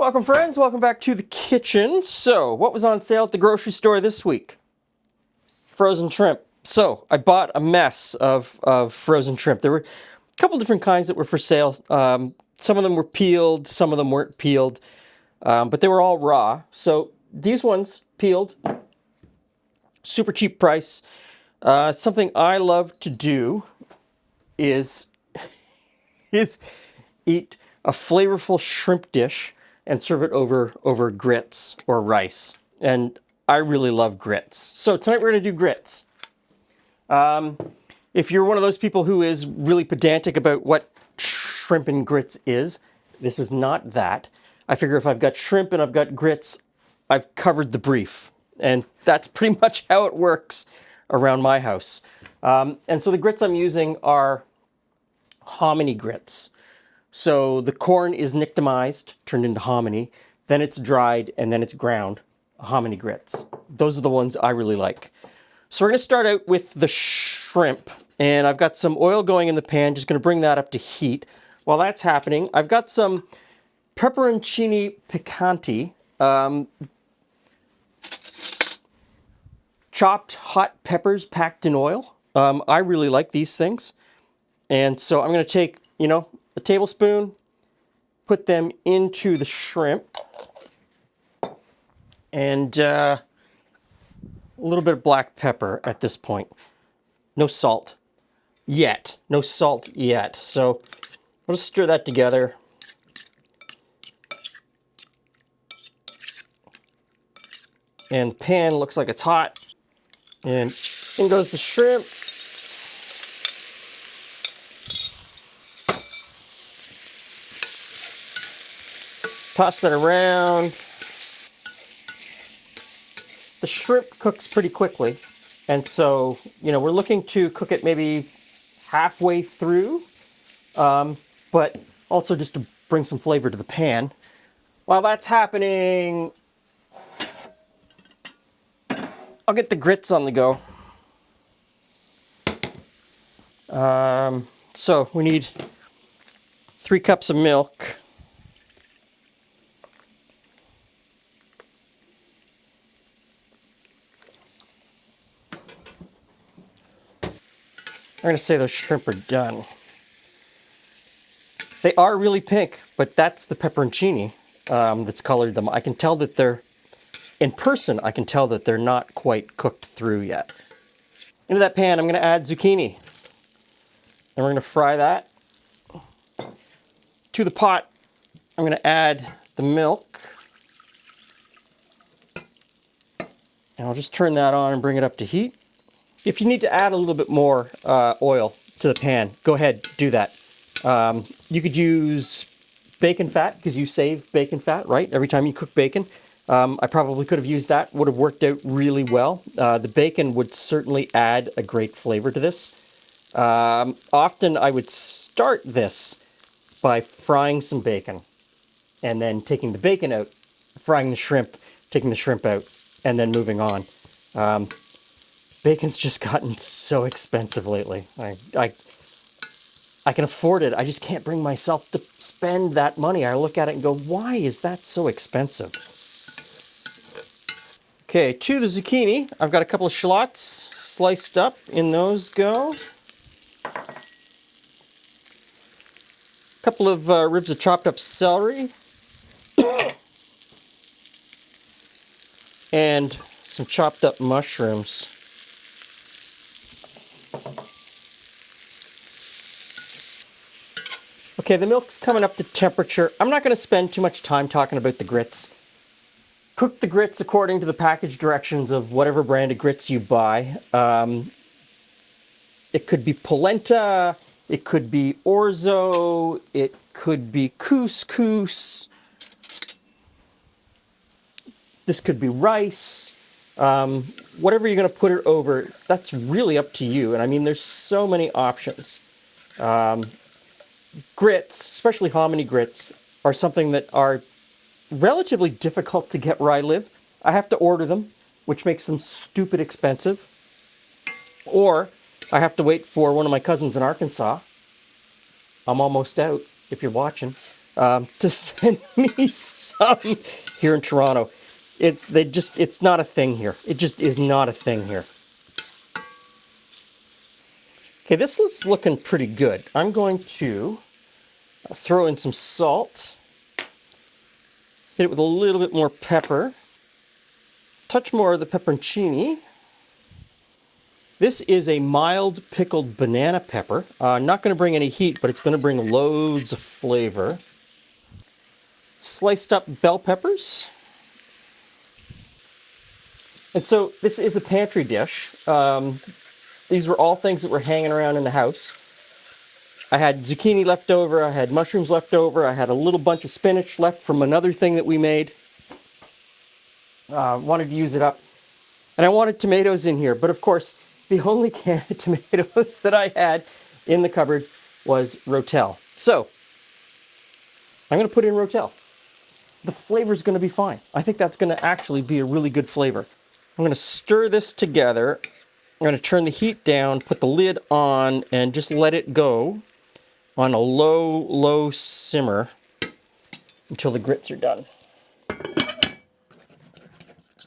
Welcome friends, welcome back to the kitchen. So, what was on sale at the grocery store this week? Frozen shrimp. So, I bought a mess of frozen shrimp. There were a couple different kinds that were for sale. Some of them were peeled, some of them weren't peeled, but they were all raw. So, these ones, peeled, super cheap price. Something I love to do is eat a flavorful shrimp dish and serve it over grits or rice. And I really love grits. So tonight we're going to do grits. If you're one of those people who is really pedantic about what shrimp and grits is, this is not that. I figure if I've got shrimp and I've got grits, I've covered the brief. And that's pretty much how it works around my house. And so the grits I'm using are hominy grits. So the corn is nixtamalized, turned into hominy, then it's dried, and then it's ground, hominy grits. Those are the ones I really like. So we're going to start out with the shrimp, and I've got some oil going in the pan, just going to bring that up to heat. While that's happening, I've got some pepperoncini piccanti, chopped hot peppers packed in oil. I really like these things. And so I'm going to take, a tablespoon, put them into the shrimp, and a little bit of black pepper at this point. No salt yet. No salt yet. So we'll just stir that together. And the pan looks like it's hot. And in goes the shrimp. Toss that around. The shrimp cooks pretty quickly, and so, we're looking to cook it maybe halfway through, but also just to bring some flavor to the pan. While that's happening, I'll get the grits on the go. So we need 3 cups of milk. I'm going to say those shrimp are done. They are really pink, but that's the pepperoncini that's colored them. I can tell that they're, in person, I can tell that they're not quite cooked through yet. Into that pan, I'm going to add zucchini. And we're going to fry that. To the pot, I'm going to add the milk. And I'll just turn that on and bring it up to heat. If you need to add a little bit more oil to the pan, go ahead, do that. You could use bacon fat, because you save bacon fat, right? Every time you cook bacon. I probably could have used that, would have worked out really well. The bacon would certainly add a great flavor to this. Often I would start this by frying some bacon, and then taking the bacon out, frying the shrimp, taking the shrimp out, and then moving on. Bacon's just gotten so expensive lately. I can afford it. I just can't bring myself to spend that money. I look at it and go, why is that so expensive? Okay, to the zucchini, I've got a couple of shallots sliced up. In those go. A couple of ribs of chopped up celery. And some chopped up mushrooms. Okay, the milk's coming up to temperature. I'm not going to spend too much time talking about the grits. Cook the grits according to the package directions of whatever brand of grits you buy. It could be polenta, it could be orzo, it could be couscous. This could be rice. Whatever you're going to put it over, that's really up to you. And I mean, there's so many options. Grits, especially hominy grits, are something that are relatively difficult to get where I live. I have to order them, which makes them stupid expensive. Or I have to wait for one of my cousins in Arkansas. I'm almost out, if you're watching. to send me some here in Toronto. It's not a thing here. It just is not a thing here. Okay, this is looking pretty good. I'm going to throw in some salt. Hit it with a little bit more pepper. Touch more of the pepperoncini. This is a mild pickled banana pepper. Not going to bring any heat, but it's going to bring loads of flavor. Sliced up bell peppers. And so this is a pantry dish. These were all things that were hanging around in the house. I had zucchini left over, I had mushrooms left over, I had a little bunch of spinach left from another thing that we made. Wanted to use it up. And I wanted tomatoes in here, but of course, the only can of tomatoes that I had in the cupboard was Rotel. So, I'm going to put in Rotel. The flavor's going to be fine. I think that's going to actually be a really good flavor. I'm going to stir this together. I'm going to turn the heat down, put the lid on, and just let it go on a low simmer until the grits are done.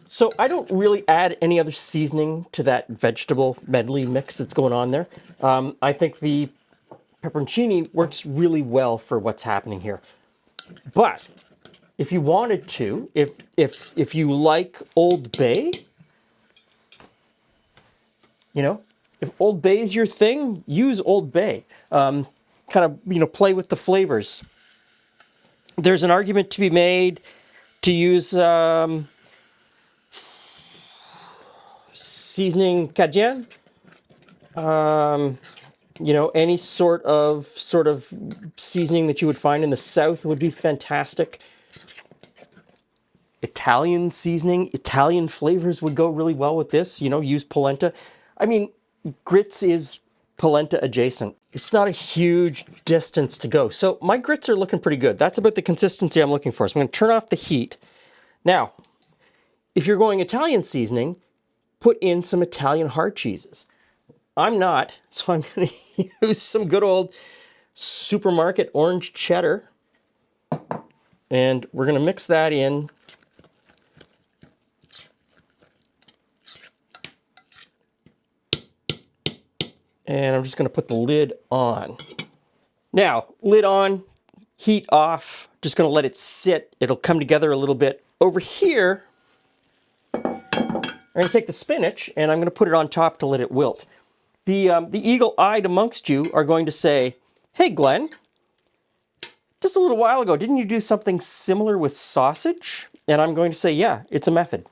So I don't really add any other seasoning to that vegetable medley mix that's going on there. I think the pepperoncini works really well for what's happening here. But if you wanted to, if you like Old Bay, you know, if Old Bay is your thing, use Old Bay. Kind of, play with the flavors. There's an argument to be made to use seasoning Cajun. Any sort of seasoning that you would find in the South would be fantastic. Italian seasoning, Italian flavors would go really well with this. Use polenta. I mean, grits is polenta adjacent. It's not a huge distance to go. So my grits are looking pretty good. That's about the consistency I'm looking for. So I'm going to turn off the heat. Now, if you're going Italian seasoning, put in some Italian hard cheeses. I'm not, so I'm going to use some good old supermarket orange cheddar. And we're going to mix that in. And I'm just going to put the lid on. Now, lid on, heat off. Just going to let it sit. It'll come together a little bit. Over here, I'm going to take the spinach and I'm going to put it on top to let it wilt. The eagle-eyed amongst you are going to say, "Hey, Glenn, just a little while ago, didn't you do something similar with sausage?" And I'm going to say, yeah, it's a method.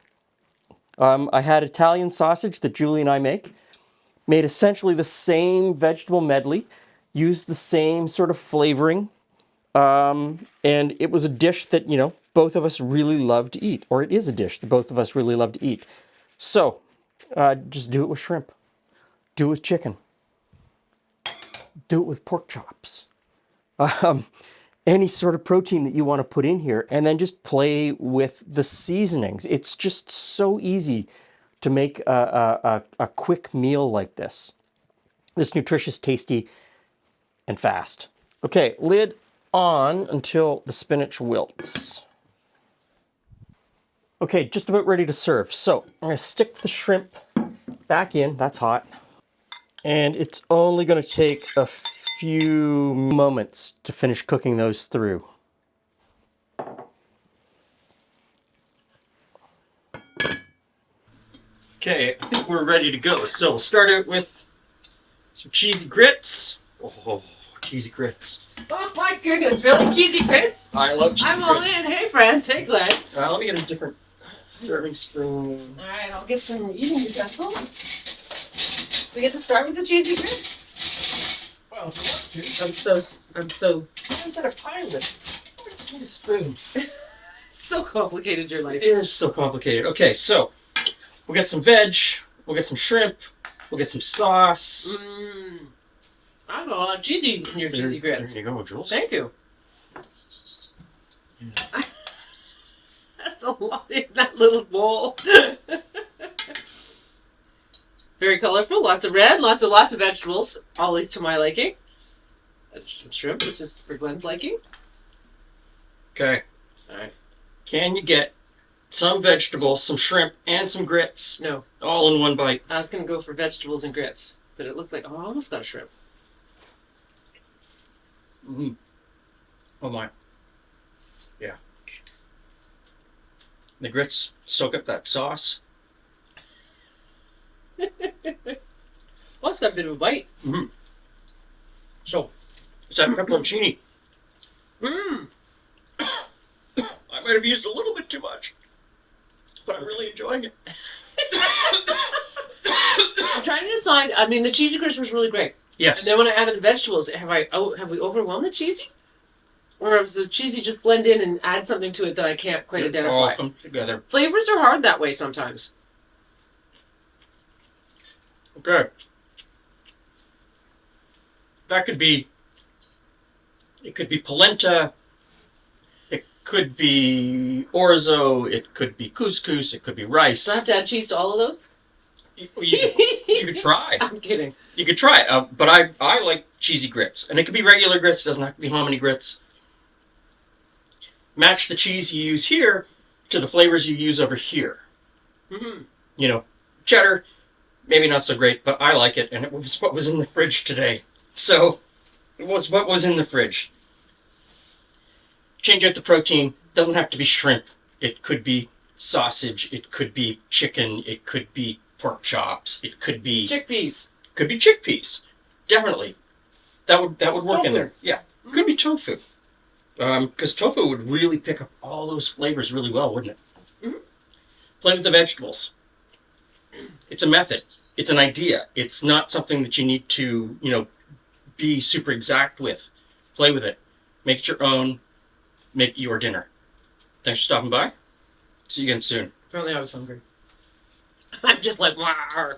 I had Italian sausage that Julie and I make. Made essentially the same vegetable medley, used the same sort of flavoring, and it was a dish that, both of us really love to eat, or it is a dish that both of us really love to eat. So, just do it with shrimp. Do it with chicken. Do it with pork chops. Any sort of protein that you want to put in here, and then just play with the seasonings. It's just so easy to make a quick meal like this. This nutritious, tasty, and fast. Okay, lid on until the spinach wilts. Okay, just about ready to serve. So I'm going to stick the shrimp back in. That's hot. And it's only going to take a few moments to finish cooking those through. Okay, I think we're ready to go. So we'll start out with some cheesy grits. Oh, cheesy grits. Oh my goodness, really? Cheesy grits? I love cheesy grits. I'm all in. Hey friends, hey Glen. Let me get a different serving spoon. Alright, I'll get some eating utensils. We get to start with the cheesy grits? Well, if you want to. I'm so... Instead of pilot, I just need a spoon. So complicated, your life. It is so complicated. Okay, so we'll get some veg, we'll get some shrimp, we'll get some sauce. I have a lot of cheesy in your cheesy grits. There you go, Jules. Thank you. Yeah. That's a lot in that little bowl. Very colorful, lots of red, lots of vegetables, always to my liking. There's some shrimp, which is for Glen's liking. Okay. All right. Can you get some vegetables, some shrimp, and some grits No, all in one bite? I was gonna go for vegetables and grits, but it looked like I almost got a shrimp. Mm. Oh my. Yeah. The grits soak up that sauce. Well, it's got a bit of a bite. Mm. So, it's that pepperoncini. Mmm. I might have used a little bit too much, but I'm really enjoying it. I'm trying to decide. I mean, the cheesy grits was really great. Yes. And then when I added the vegetables, have we overwhelmed the cheesy? Or does the cheesy just blend in and add something to it that I can't quite It identify? all come together. Flavors are hard that way sometimes. Okay. That could be. It could be polenta. It could be orzo. It could be couscous. It could be rice. Do I have to add cheese to all of those? You could try. I'm kidding. You could try it, but I like cheesy grits, and it could be regular grits. It doesn't have to be hominy grits. Match the cheese you use here to the flavors you use over here. Mm-hmm. You know, cheddar, maybe not so great, but I like it, and it was what was in the fridge today. So, it was what was in the fridge. Change out the protein. Doesn't have to be shrimp. It could be sausage. It could be chicken. It could be pork chops. It could be Chickpeas. Could be chickpeas. Definitely. That would work Tofu. in there. Yeah. Could be tofu. Because tofu would really pick up all those flavors really well, wouldn't it? Mm-hmm. Play with the vegetables. It's a method. It's an idea. It's not something that you need to, be super exact with. Play with it. Make it your own. Make it your dinner. Thanks for stopping by. See you again soon. Apparently I was hungry. I'm just like, wow.